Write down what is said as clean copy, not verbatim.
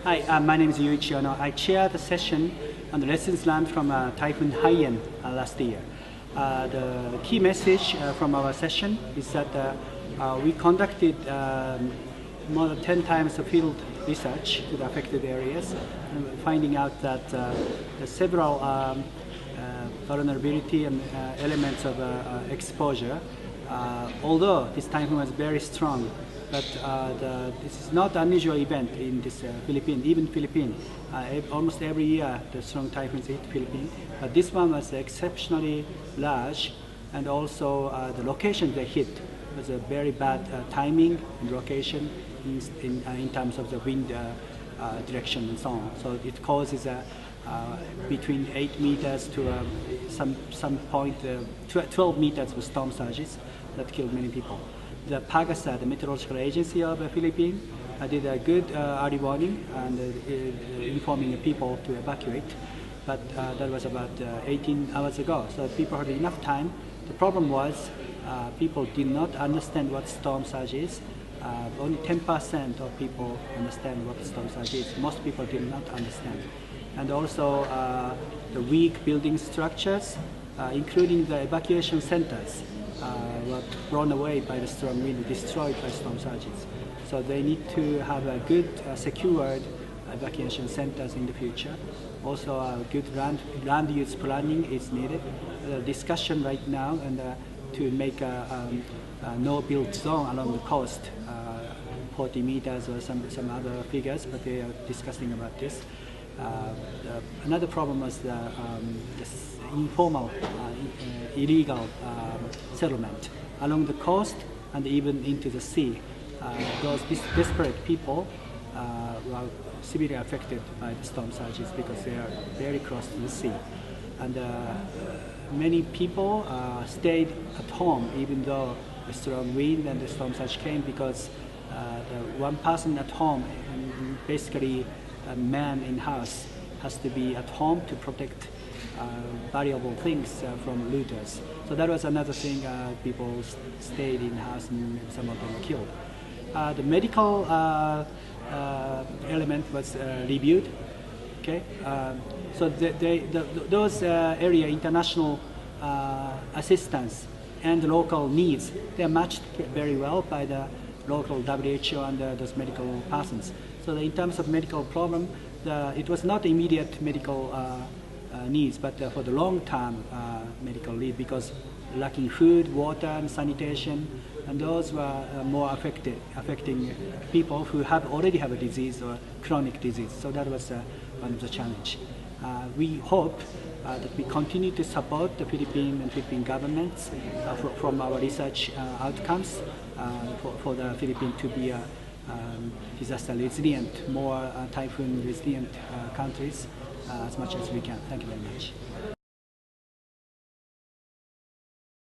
Hi, my name is Yuichi Ono. I chaired the session on the lessons learned from Typhoon Haiyan last year. The key message from our session is that we conducted more than 10 times the field research to the affected areas, finding out that several vulnerability and elements of exposure, although this typhoon was very strong, but this is not an unusual event in this Philippines, even Philippines. Almost every year the strong typhoons hit Philippines, but this one was exceptionally large, and also the location they hit was a very bad timing and location in terms of the wind direction and so on. So it causes between 8 meters to some point 12 meters of storm surges that killed many people. The PAGASA, the meteorological agency of the Philippines, did a good early warning and informing people to evacuate, but that was about 18 hours ago, so people had enough time. The problem was people did not understand what storm surge is. Only 10% of people understand what storm surge is. Most people did not understand. And also the weak building structures, including the evacuation centers, were blown away by the strong wind, destroyed by storm surges. So they need to have a good, secured evacuation centers in the future. Also, good land use planning is needed. Discussion right now and to make a no-build zone along the coast, 40 meters or some other figures, but they are discussing about this. Another problem was the informal, illegal settlement along the coast and even into the sea. Those desperate people were severely affected by the storm surges because they are very close to the sea. And many people stayed at home even though the strong wind and the storm surge came, because the one person at home, and basically a man in house, has to be at home to protect valuable things from looters. So that was another thing. People stayed in house and some of them were killed. The medical element was reviewed. Okay, so those area international assistance and local needs, they are matched very well by the local WHO and those medical persons. So in terms of medical problem, it was not immediate medical needs, but for the long-term medical need, because lacking food, water, and sanitation, and those were more affecting people who already have a disease or chronic disease. So that was one of the challenge. We hope that we continue to support the Philippine and Philippine governments from our research outcomes for the Philippines to be a disaster resilient, more typhoon resilient countries as much as we can. Thank you very much.